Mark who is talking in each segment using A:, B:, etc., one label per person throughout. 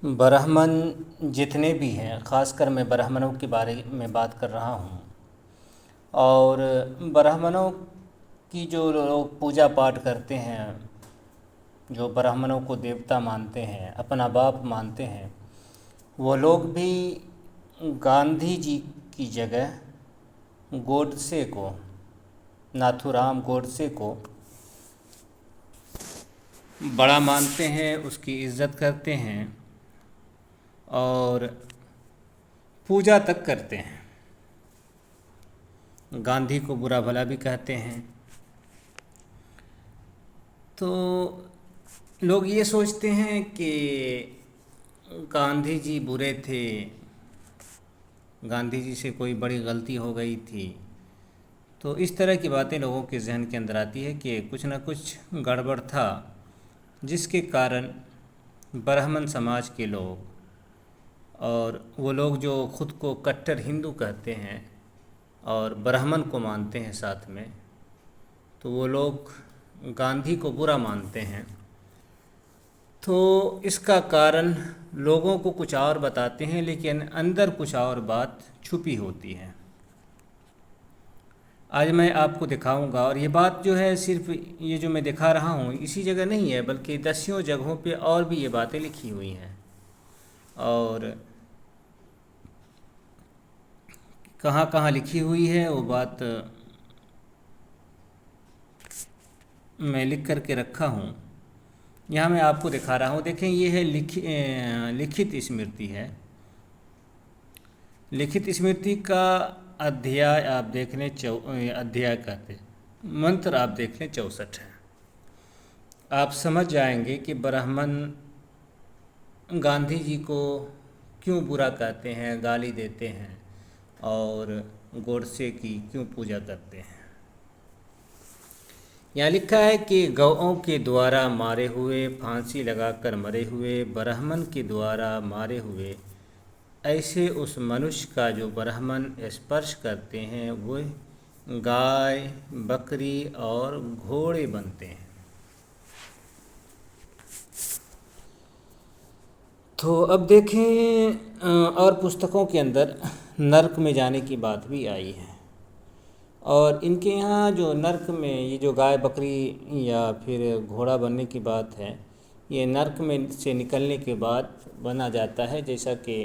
A: ब्राह्मण जितने भी हैं, ख़ासकर मैं ब्राह्मणों के बारे में बात कर रहा हूँ। और ब्राह्मणों की जो लोग पूजा पाठ करते हैं, जो ब्राह्मणों को देवता मानते हैं, अपना बाप मानते हैं, वो लोग भी गांधी जी की जगह गोडसे को, नाथूराम गोडसे को बड़ा मानते हैं, उसकी इज्जत करते हैं और पूजा तक करते हैं। गांधी को बुरा भला भी कहते हैं। तो लोग ये सोचते हैं कि गांधी जी बुरे थे, गांधी जी से कोई बड़ी गलती हो गई थी। तो इस तरह की बातें लोगों के जहन के अंदर आती है कि कुछ ना कुछ गड़बड़ था, जिसके कारण ब्राह्मण समाज के लोग और वो लोग जो खुद को कट्टर हिंदू कहते हैं और ब्राह्मण को मानते हैं साथ में, तो वो लोग गांधी को बुरा मानते हैं। तो इसका कारण लोगों को कुछ और बताते हैं, लेकिन अंदर कुछ और बात छुपी होती है। आज मैं आपको दिखाऊंगा, और ये बात जो है सिर्फ ये जो मैं दिखा रहा हूँ इसी जगह नहीं है, बल्कि दसियों जगहों पे और भी ये बातें लिखी हुई हैं। और कहाँ कहाँ लिखी हुई है वो बात मैं लिख करके रखा हूँ। यहाँ मैं आपको दिखा रहा हूँ। देखें, ये है लिखित स्मृति है। लिखित स्मृति का अध्याय आप देख लें, अध्याय कहते मंत्र आप देख लें 64 है। आप समझ जाएंगे कि ब्राह्मण गांधी जी को क्यों बुरा कहते हैं, गाली देते हैं और गोडसे की क्यों पूजा करते हैं। यहाँ लिखा है कि गौओं के द्वारा मारे हुए, फांसी लगाकर मरे हुए, ब्राह्मण के द्वारा मारे हुए, ऐसे उस मनुष्य का जो ब्राह्मण स्पर्श करते हैं वो गाय, बकरी और घोड़े बनते हैं। तो अब देखें, और पुस्तकों के अंदर नर्क में जाने की बात भी आई है। और इनके यहाँ जो नर्क में ये जो गाय, बकरी या फिर घोड़ा बनने की बात है, ये नर्क में से निकलने के बाद बना जाता है, जैसा कि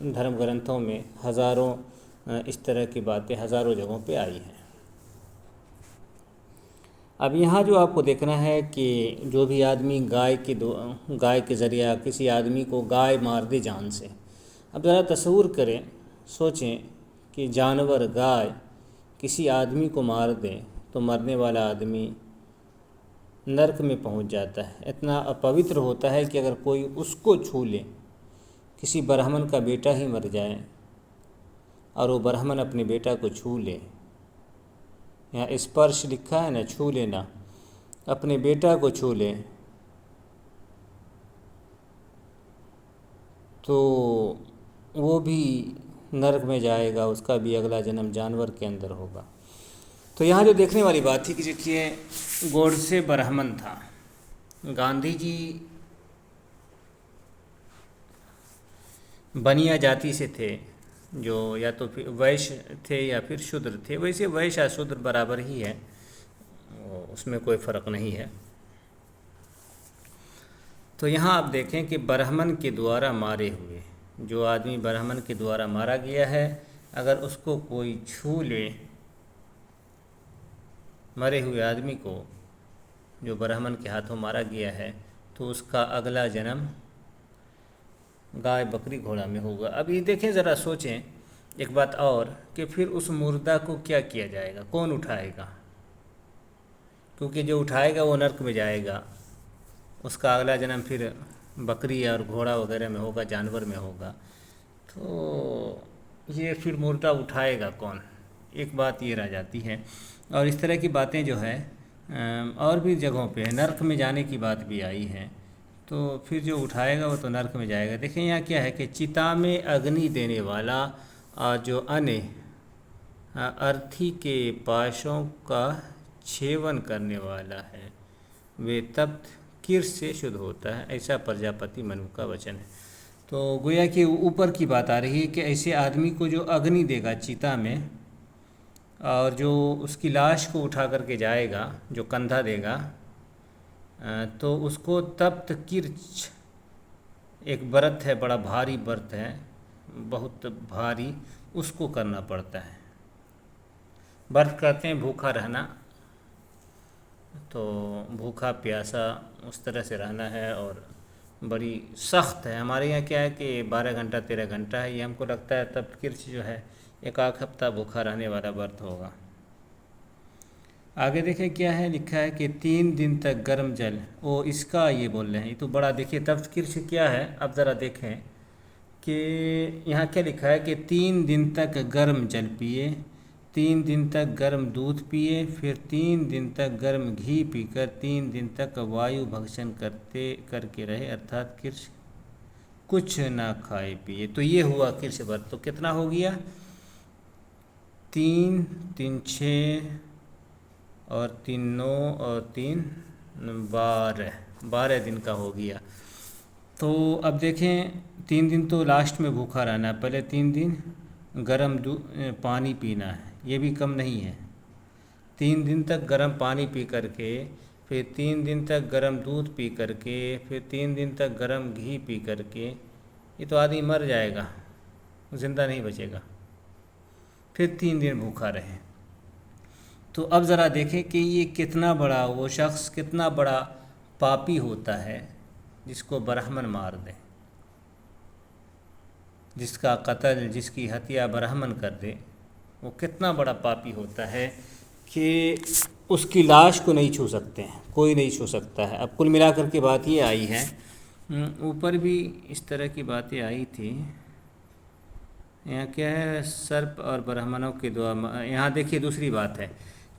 A: धर्म ग्रंथों में हज़ारों इस तरह की बातें हज़ारों जगहों पे आई हैं। अब यहाँ जो आपको देखना है कि जो भी आदमी गाय के ज़रिए किसी आदमी को गाय मार दे जान से। अब ज़रा तस्वूर करें, सोचें कि जानवर गाय किसी आदमी को मार दे तो मरने वाला आदमी नरक में पहुंच जाता है। इतना अपवित्र होता है कि अगर कोई उसको छू ले, किसी ब्राह्मण का बेटा ही मर जाए और वो ब्राह्मण अपने बेटा को छू ले, यहाँ स्पर्श लिखा है ना, छू लेना, अपने बेटा को छू ले, तो वो भी नरक में जाएगा, उसका भी अगला जन्म जानवर के अंदर होगा। तो यहाँ जो देखने वाली बात थी कि देखिए, गोडसे ब्राह्मण था, गांधी जी बनिया जाति से थे, जो या तो फिर वैश्य थे या फिर शूद्र थे। वैसे वैश्य या शूद्र बराबर ही है, उसमें कोई फ़र्क नहीं है। तो यहाँ आप देखें कि ब्राह्मण के द्वारा मारे हुए, जो आदमी ब्राह्मण के द्वारा मारा गया है, अगर उसको कोई छू ले, मरे हुए आदमी को जो ब्राह्मण के हाथों मारा गया है, तो उसका अगला जन्म गाय, बकरी, घोड़ा में होगा। अब ये देखें, ज़रा सोचें एक बात और कि फिर उस मुर्दा को क्या किया जाएगा, कौन उठाएगा? क्योंकि जो उठाएगा वो नर्क में जाएगा, उसका अगला जन्म फिर बकरी और घोड़ा वगैरह में होगा, जानवर में होगा। तो ये फिर मुर्दा उठाएगा कौन? एक बात ये रह जाती है। और इस तरह की बातें जो है और भी जगहों पे नर्क में जाने की बात भी आई है। तो फिर जो उठाएगा वो तो नर्क में जाएगा। देखिए यहाँ क्या है कि चिता में अग्नि देने वाला और जो अन्य अर्थी के पाशों का छेवन करने वाला है, वे तप्त कीर्ष से शुद्ध होता है, ऐसा प्रजापति मनु का वचन है। तो गोया कि ऊपर की बात आ रही है कि ऐसे आदमी को जो अग्नि देगा चिता में, और जो उसकी लाश को उठा करके जाएगा, जो कंधा देगा, तो उसको तप्त किर्च, एक व्रत है, बड़ा भारी व्रत है, बहुत भारी, उसको करना पड़ता है। व्रत कहते हैं भूखा रहना, तो भूखा प्यासा उस तरह से रहना है, और बड़ी सख्त है। हमारे यहाँ क्या है कि 12 घंटा 13 घंटा है, ये हमको लगता है तब किर्च जो है एक आध हफ्ता भूखा रहने वाला व्रत होगा। आगे देखें क्या है, लिखा है कि 3 दिन तक गर्म जल, ओ इसका ये बोल रहे हैं, ये तो बड़ा, देखिए तब किर्च क्या है, अब ज़रा देखें कि यहाँ क्या लिखा है कि 3 दिन तक गर्म जल पिए, 3 दिन तक गर्म दूध पिए, फिर 3 दिन तक गर्म घी पीकर 3 दिन तक वायु भक्षण करके रहे, अर्थात किर्च कुछ ना खाए पिए। तो ये हुआ किर्च व्रत। तो कितना हो गया, 3 3 6 और 3 9 और 3 12 दिन का हो गया। तो अब देखें 3 दिन तो लास्ट में भूखा रहना है, पहले 3 दिन गर्म पानी पीना है, ये भी कम नहीं है। 3 दिन तक गर्म पानी पी करके, फिर 3 दिन तक गर्म दूध पी करके, फिर 3 दिन तक गर्म घी पी करके, ये तो आदमी मर जाएगा, ज़िंदा नहीं बचेगा। फिर 3 दिन भूखा रहे। तो अब ज़रा देखें कि ये कितना बड़ा, वो शख्स कितना बड़ा पापी होता है जिसको ब्राह्मण मार दे, जिसका कत्ल, जिसकी हत्या ब्राह्मण कर दे, वो कितना बड़ा पापी होता है कि उसकी लाश को नहीं छू सकते हैं, कोई नहीं छू सकता है। अब कुल मिलाकर के बात ये आई है, ऊपर भी इस तरह की बातें आई थी। यहाँ क्या है, सर्प और ब्राह्मणों के द्वारा, यहाँ देखिए दूसरी बात है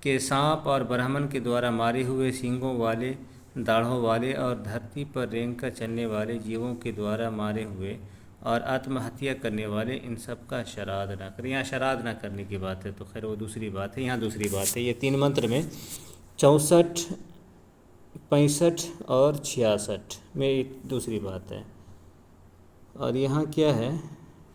A: कि सांप और ब्राह्मण के द्वारा मारे हुए सींगों वाले, दाढ़ों वाले और धरती पर रेंग कर चलने वाले जीवों के द्वारा मारे हुए और आत्महत्या करने वाले, इन सब का श्राद्ध ना करें। यहाँ श्राद्ध ना करने की बात है, तो खैर वो दूसरी बात है। यहाँ दूसरी बात है, ये 3 मंत्र में 64, 65 और 66 में एक दूसरी बात है। और यहाँ क्या है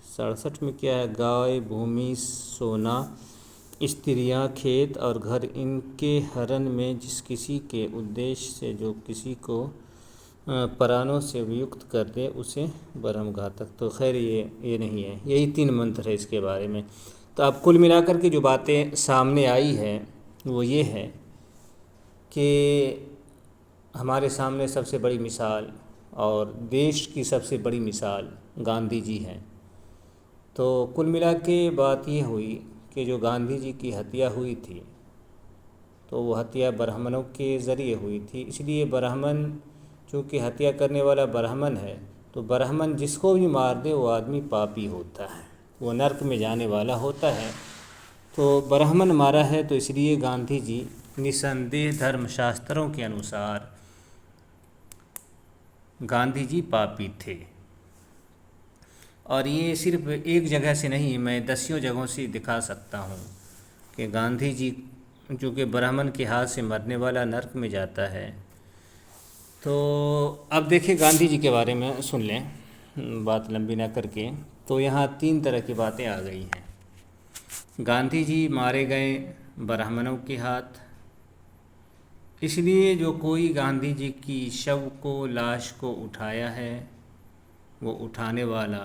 A: 67 में क्या है, गाय, भूमि, सोना, स्त्रियाँ, खेत और घर, इनके हरण में जिस किसी के उद्देश्य से जो किसी को प्राणों से वियुक्त कर दे उसे ब्रह्म घातक। तो खैर ये नहीं है, यही 3 मंत्र है इसके बारे में। तो अब कुल मिलाकर के जो बातें सामने आई है वो ये है कि हमारे सामने सबसे बड़ी मिसाल और देश की सबसे बड़ी मिसाल गांधी जी हैं। तो कुल मिला के बात ये हुई कि जो गांधी जी की हत्या हुई थी, तो वो हत्या ब्राह्मणों के ज़रिए हुई थी। इसलिए ब्राह्मण, चूँकि हत्या करने वाला ब्राह्मण है, तो ब्राह्मण जिसको भी मार दे वो आदमी पापी होता है, वो नरक में जाने वाला होता है। तो ब्राह्मण मारा है, तो इसलिए गांधी जी निसंदेह धर्मशास्त्रों के अनुसार गांधी जी पापी थे। और ये सिर्फ एक जगह से नहीं, मैं 10 जगहों से दिखा सकता हूँ कि गांधी जी जो कि ब्राह्मण के हाथ से मरने वाला नरक में जाता है। तो अब देखिए गांधी जी के बारे में सुन लें, बात लंबी ना करके। तो यहाँ 3 तरह की बातें आ गई हैं। गांधी जी मारे गए ब्राह्मणों के हाथ, इसलिए जो कोई गांधी जी की शव को, लाश को उठाया है, वो उठाने वाला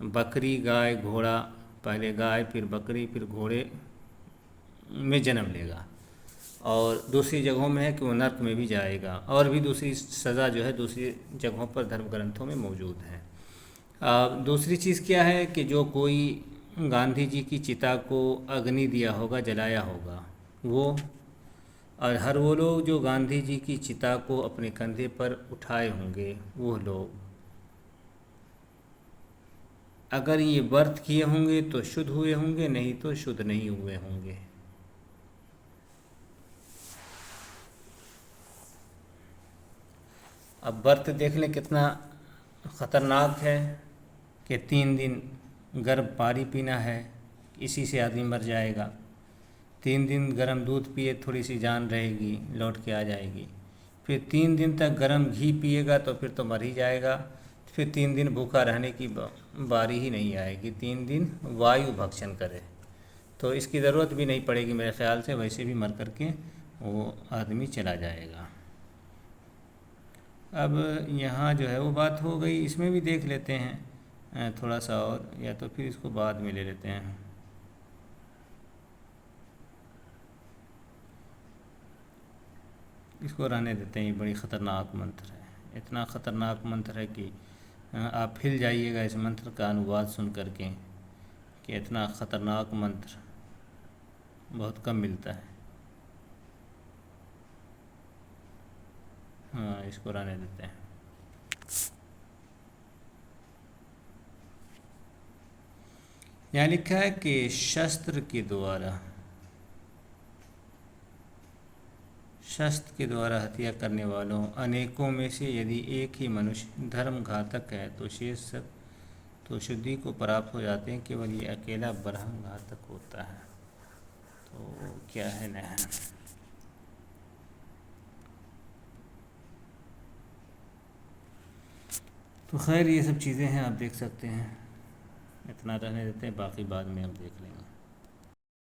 A: बकरी, गाय, घोड़ा, पहले गाय फिर बकरी फिर घोड़े में जन्म लेगा। और दूसरी जगहों में है कि वो नर्क में भी जाएगा, और भी दूसरी सज़ा जो है दूसरी जगहों पर धर्म ग्रंथों में मौजूद है। दूसरी चीज़ क्या है कि जो कोई गांधी जी की चिता को अग्नि दिया होगा, जलाया होगा, वो, और हर वो लोग जो गांधी जी की चिता को अपने कंधे पर उठाए होंगे, वो लोग अगर ये व्रत किए होंगे तो शुद्ध हुए होंगे, नहीं तो शुद्ध नहीं हुए होंगे। अब व्रत देख लें कितना ख़तरनाक है कि 3 दिन गर्म पानी पीना है, इसी से आदमी मर जाएगा। 3 दिन गर्म दूध पिए, थोड़ी सी जान रहेगी, लौट के आ जाएगी। फिर 3 दिन तक गर्म घी पिएगा तो फिर तो मर ही जाएगा। फिर 3 दिन भूखा रहने की बारी ही नहीं आएगी, 3 दिन वायु भक्षण करे तो इसकी ज़रूरत भी नहीं पड़ेगी मेरे ख्याल से, वैसे भी मर करके वो आदमी चला जाएगा। अब यहाँ जो है वो बात हो गई, इसमें भी देख लेते हैं थोड़ा सा और, या तो फिर इसको बाद में ले लेते हैं। इसको रहने देते हैं, ये बड़ी ख़तरनाक मंत्र है, इतना ख़तरनाक मंत्र है कि आप हिल जाइएगा इस मंत्र का अनुवाद सुन करके कि इतना ख़तरनाक मंत्र बहुत कम मिलता है। हाँ, इसको रहने देते हैं। यहाँ लिखा है कि शस्त्र के द्वारा हत्या करने वालों अनेकों में से यदि एक ही मनुष्य धर्म घातक है तो शेष सब तो शुद्धि को प्राप्त हो जाते हैं, केवल ये अकेला ब्रह्म घातक होता है। तो क्या है न, तो खैर ये सब चीज़ें हैं, आप देख सकते हैं। इतना रहने देते हैं, बाकी बाद में हम देख लेंगे।